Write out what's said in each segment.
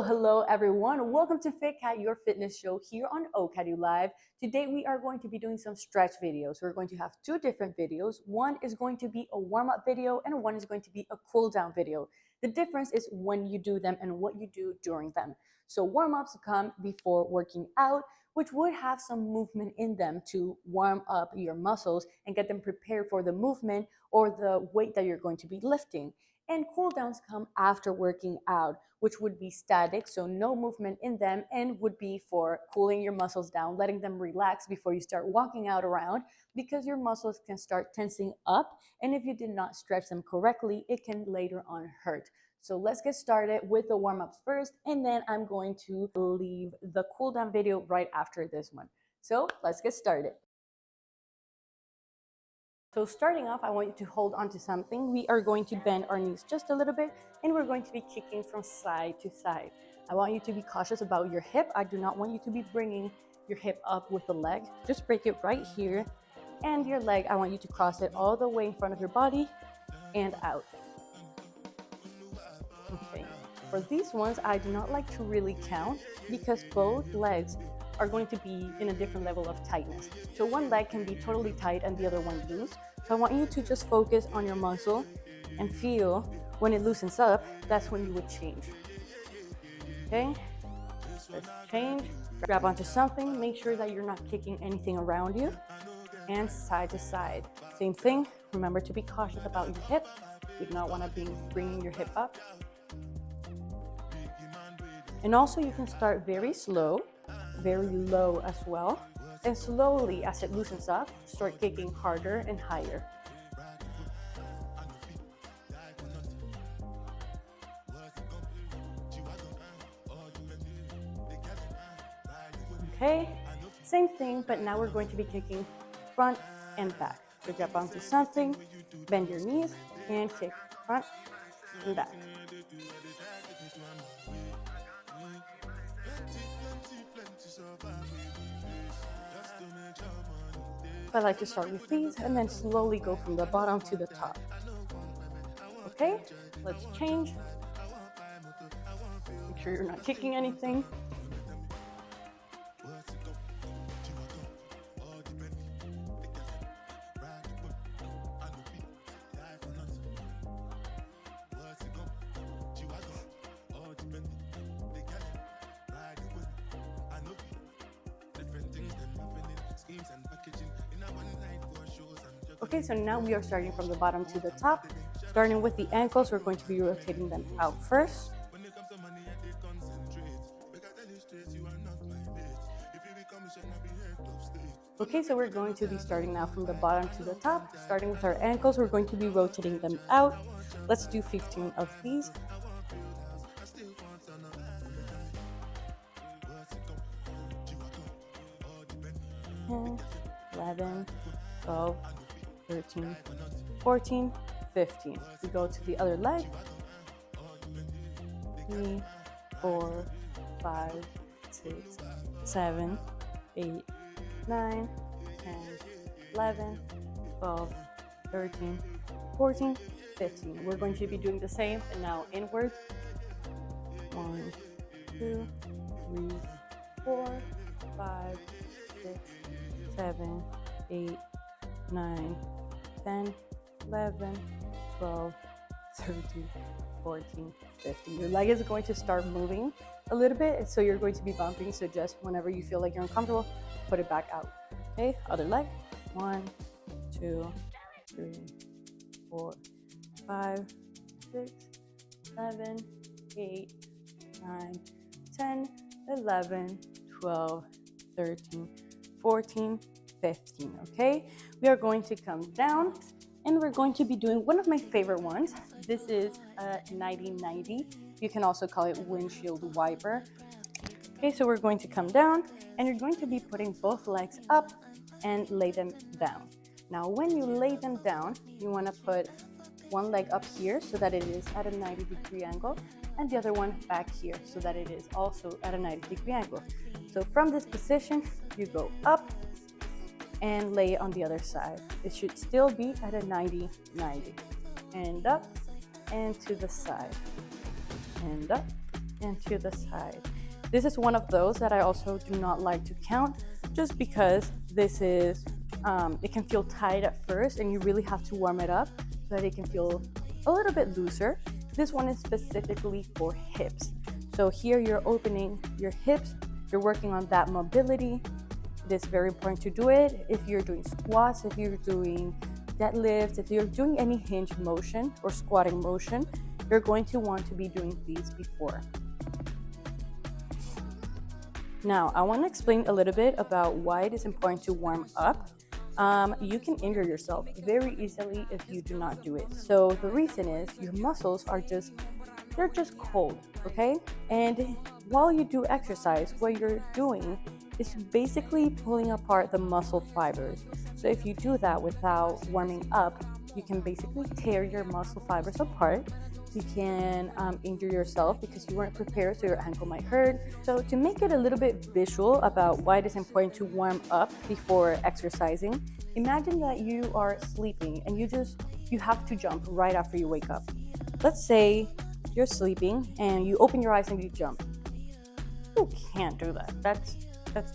Hello everyone. Welcome to Fitcad, your fitness show here on OCAD Live. Today we are going to be doing some stretch videos. We're going to have two different videos. One is going to be a warm-up video and one is going to be a cool-down video. The difference is when you do them and what you do during them. So warm-ups come before working out, which would have some movement in them to warm up your muscles and get them prepared for the movement or the weight that you're going to be lifting. And cool downs come after working out, which would be static, so no movement in them, and would be for cooling your muscles down, letting them relax before you start walking out around, because your muscles can start tensing up, and if you did not stretch them correctly, it can later on hurt. So let's get started with the warm-ups first, and then I'm going to leave the cool down video right after this one. So let's get started. So starting off, I want you to hold on to something. We are going to bend our knees just a little bit, and we're going to be kicking from side to side. I want you to be cautious about your hip. I do not want you to be bringing your hip up with the leg. Just break it right here. And your leg, I want you to cross it all the way in front of your body and out. Okay. For these ones, I do not like to really count because both legs are going to be in a different level of tightness. So one leg can be totally tight and the other one loose. So I want you to just focus on your muscle and feel when it loosens up, that's when you would change. Okay, let's change. Grab onto something, make sure that you're not kicking anything around you, and side to side. Same thing, remember to be cautious about your hip. You do not want to be bringing your hip up. And also you can start very slow, very low as well, and slowly as it loosens up, start kicking harder and higher. Okay, same thing, but now we're going to be kicking front and back. So grab onto something, bend your knees, and kick front and back. I like to start with these and then slowly go from the bottom to the top. Okay, let's change. Make sure you're not kicking anything. Okay, so now we are starting from the bottom to the top. Starting with the ankles, we're going to be rotating them out first. Okay, so we're going to be starting now from the bottom to the top. Starting with our ankles, we're going to be rotating them out. Let's do 15 of these. And 11, 12, 13, 14, 15. We go to the other leg. 3, 4, 5, 6, 7, 8, 9, 10, 11, 12, 13, 14, 15. We're going to be doing the same, and now inwards. 1, 2, 3, 4, 5, 6, 7, 8, 9, 10, 11, 12, 13, 14, 15. Your leg is going to start moving a little bit, so you're going to be bumping. So just whenever you feel like you're uncomfortable, put it back out. Okay, other leg. 1, 2, 3, 4, 5, 6, 7, 8, 9, 10, 11, 12, 13, 14, 15. Okay, we are going to come down and we're going to be doing one of my favorite ones. This is a 90-90. You can also call it windshield wiper. Okay, so we're going to come down and you're going to be putting both legs up and lay them down. Now, when you lay them down, you want to put one leg up here so that it is at a 90-degree angle, and the other one back here so that it is also at a 90-degree angle. So from this position, you go up and lay it on the other side. It should still be at a 90-90. And up and to the side. And up and to the side. This is one of those that I also do not like to count, just because this is, it can feel tight at first and you really have to warm it up so that it can feel a little bit looser. This one is specifically for hips. So here you're opening your hips, you're working on that mobility. It is very important to do it if you're doing squats, if you're doing deadlifts, if you're doing any hinge motion or squatting motion, you're going to want to be doing these before. Now, I want to explain a little bit about why it is important to warm up. You can injure yourself very easily if you do not do it. So the reason is your muscles are they're just cold, okay? And while you do exercise, what you're doing is basically pulling apart the muscle fibers. So if you do that without warming up, you can basically tear your muscle fibers apart. You can injure yourself because you weren't prepared, so your ankle might hurt. So to make it a little bit visual about why it is important to warm up before exercising, imagine that you are sleeping and you have to jump right after you wake up. Let's say you're sleeping and you open your eyes and you jump. You can't do that. That's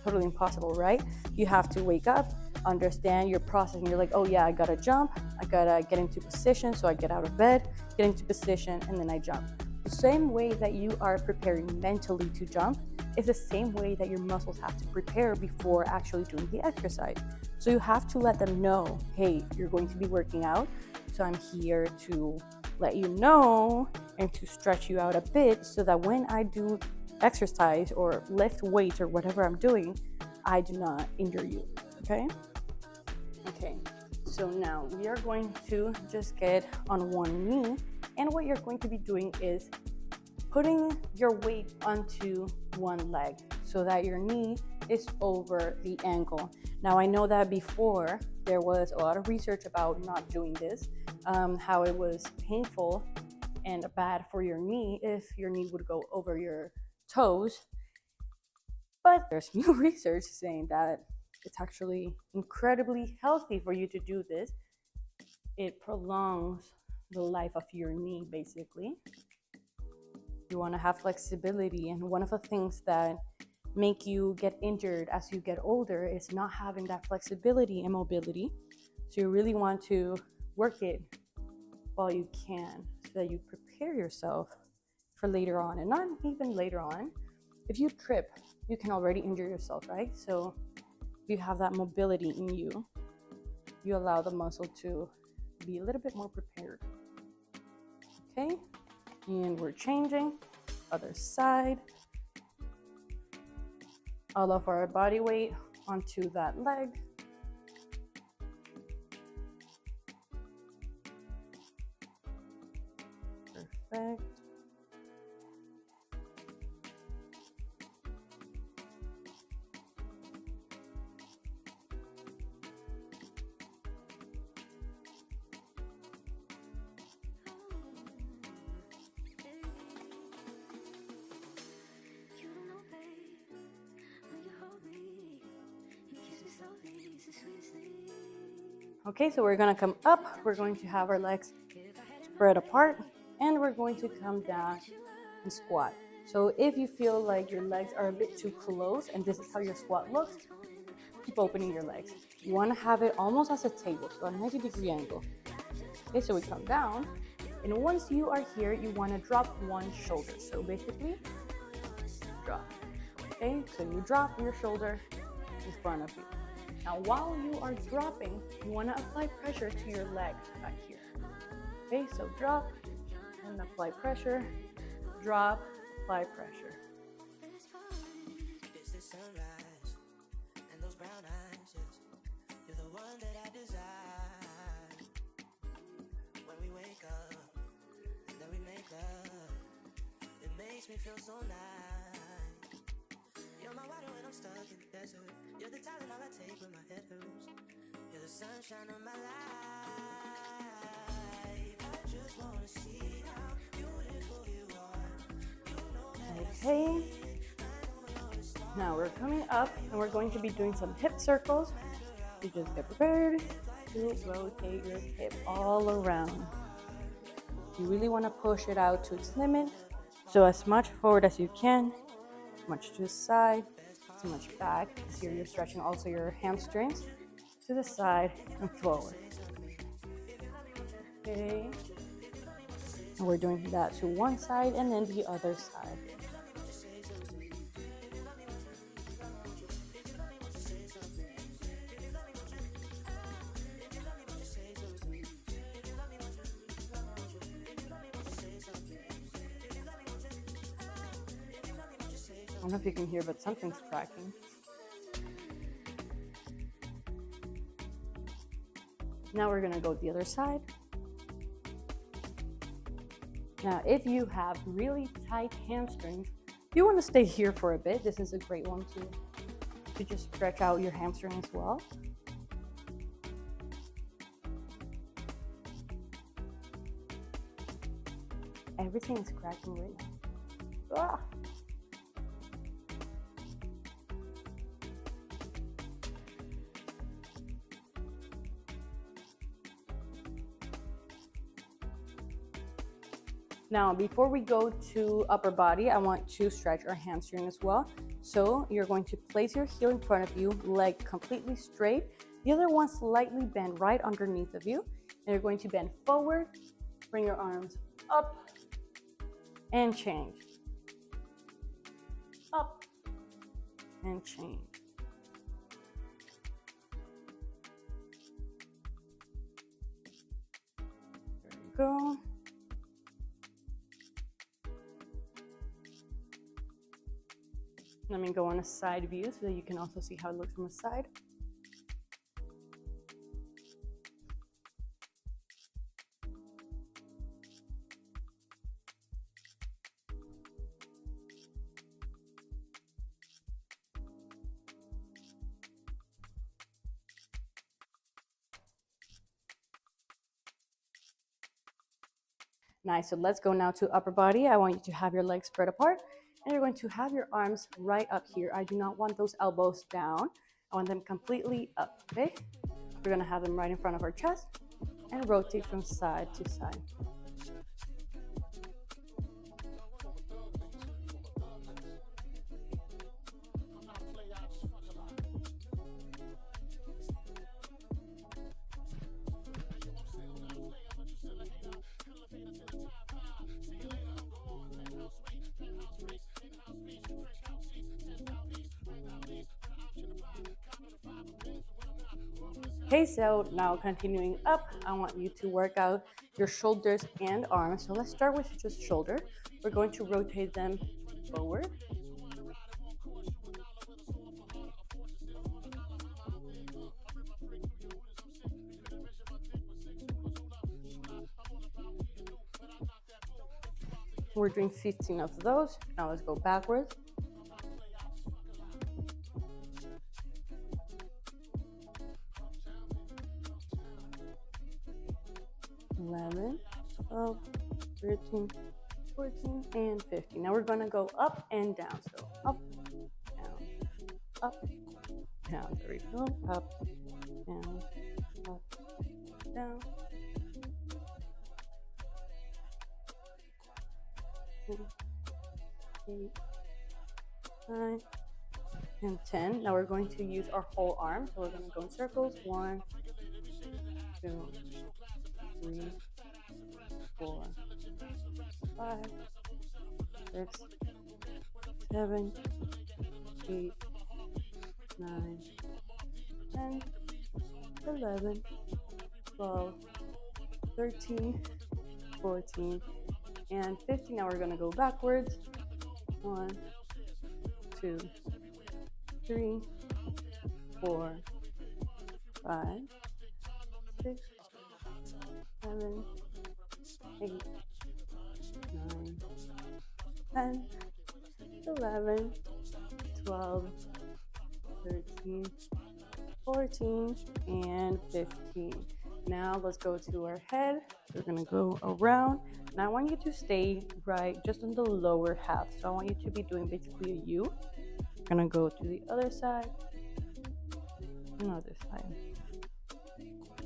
totally impossible, right? You have to wake up, understand your process, and you're like, oh yeah, I gotta jump, I gotta get into position. So I get out of bed, get into position, and then I jump. The same way that you are preparing mentally to jump is the same way that your muscles have to prepare before actually doing the exercise. So you have to let them know, hey, you're going to be working out, so I'm here to let you know and to stretch you out a bit so that when I do exercise or lift weights or whatever I'm doing, I do not injure you. Okay, so now we are going to just get on one knee, and what you're going to be doing is putting your weight onto one leg so that your knee is over the ankle. Now I know that before there was a lot of research about not doing this, how it was painful and bad for your knee if your knee would go over your toes, but there's new research saying that it's actually incredibly healthy for you to do this. It prolongs the life of your knee, basically. You want to have flexibility, and one of the things that make you get injured as you get older is not having that flexibility and mobility. So you really want to work it while you can so that you prepare yourself for later on. And not even later on, if you trip, you can already injure yourself, right? So if you have that mobility in you, you allow the muscle to be a little bit more prepared. Okay, and we're changing, other side. All of our body weight onto that leg. Perfect. Okay, so we're gonna come up, we're going to have our legs spread apart, and we're going to come down and squat. So if you feel like your legs are a bit too close and this is how your squat looks, keep opening your legs. You wanna have it almost as a table, so a 90-degree angle. Okay, so we come down, and once you are here, you wanna drop one shoulder. So basically, drop. Okay, so you drop your shoulder in front of you. Now, while you are dropping, you want to apply pressure to your leg back here. Okay, so drop and apply pressure, drop, apply pressure. It's the sunrise and those brown eyes, you're the one that I desire. When we wake up and then we make love, it makes me feel so nice. You're my water when I'm stuck in the desert. You're the talent all I take when my head hurts. You're the sunshine of my life. I just wanna see how beautiful you are. Okay. Now we're coming up and we're going to be doing some hip circles. You just get prepared to rotate your hip all around. You really want to push it out to its limit So as much forward as you can, as much to the side, as much back. Here you're stretching also your hamstrings to the side and forward. Okay. And we're doing that to one side and then the other side. I don't know if you can hear, but something's cracking. Now we're gonna go the other side. Now, if you have really tight hamstrings, you want to stay here for a bit. This is a great one to just stretch out your hamstring as well. Everything is cracking right now. Ah. Now, before we go to upper body, I want to stretch our hamstring as well. So you're going to place your heel in front of you, leg completely straight, the other one slightly bent right underneath of you. And you're going to bend forward, bring your arms up, and change. Up, and change. There you go. Let me go on a side view so that you can also see how it looks from the side. Nice, so let's go now to upper body. I want you to have your legs spread apart. And you're going to have your arms right up here. I do not want those elbows down. I want them completely up, okay? We're gonna have them right in front of our chest and rotate from side to side. Okay, so now continuing up, I want you to work out your shoulders and arms. So let's start with just shoulder. We're going to rotate them forward. We're doing 15 of those. Now let's go backwards. 11, 12, 13, 14, and 15. Now we're going to go up and down. So up, down, up, down. There we go. Up, down, up, down. 8, 9, and 10. Now we're going to use our whole arm. So we're going to go in circles. 1, 2, 3, 4, 5, 6, 7, 8, 9, 10, 11, 12, 13, 14, and 15. Now we're going to go backwards. 1, 2, 3, 4, 5, 6, 7, 8, 9, 10, 11, 12, 13, 14, and 15. Now let's go to our head. We're gonna go around. Now I want you to stay right just on the lower half. So I want you to be doing basically a U. We're gonna go to the other side, another side.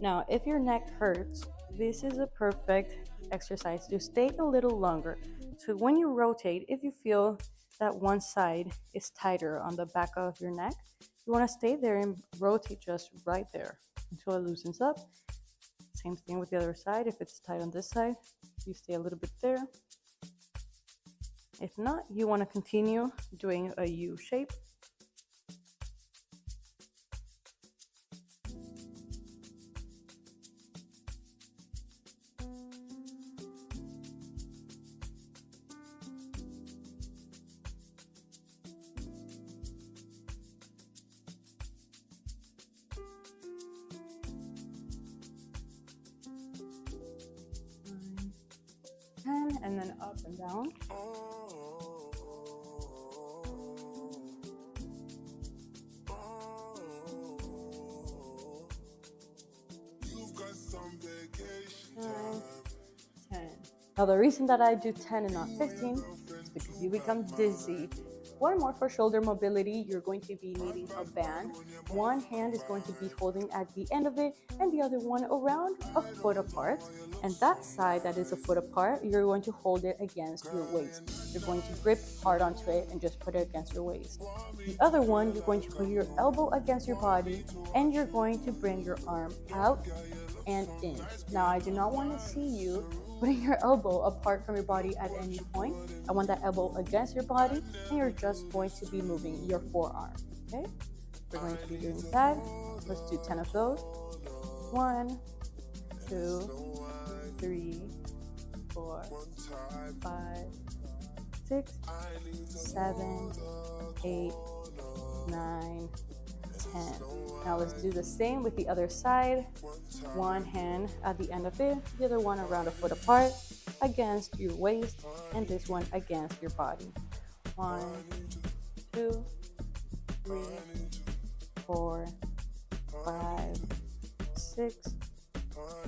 Now, if your neck hurts, this is a perfect exercise to stay a little longer. So when you rotate, if you feel that one side is tighter on the back of your neck, you want to stay there and rotate just right there until it loosens up. Same thing with the other side. If it's tight on this side, you stay a little bit there. If not, you want to continue doing a U shape. And then up and down. Nine, 10. Now the reason that I do 10 and not 15 is because you become dizzy. One more for shoulder mobility, you're going to be needing a band. One hand is going to be holding at the end of it and the other one around a foot apart. And that side that is a foot apart, you're going to hold it against your waist. You're going to grip hard onto it and just put it against your waist. The other one, you're going to put your elbow against your body and you're going to bring your arm out and in. Now, I do not want to see you putting your elbow apart from your body at any point. I want that elbow against your body and you're just going to be moving your forearm, okay? We're going to be doing that. Let's do 10 of those. 1, 2, 3, 4, 5, 6, 7, 8, 9, 10. Now let's do the same with the other side. One hand at the end of it, the other one around a foot apart against your waist, and this one against your body. 1, 2, 3, 4, 5, 6,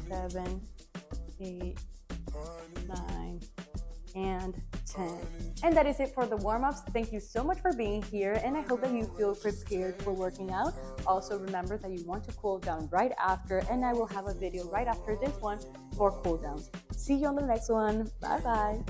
7, 8, 9, and 10. And that is it for the warm-ups. Thank you so much for being here, and I hope that you feel prepared for working out. Also remember that you want to cool down right after, and I will have a video right after this one for cool downs. See you on the next one. Bye bye.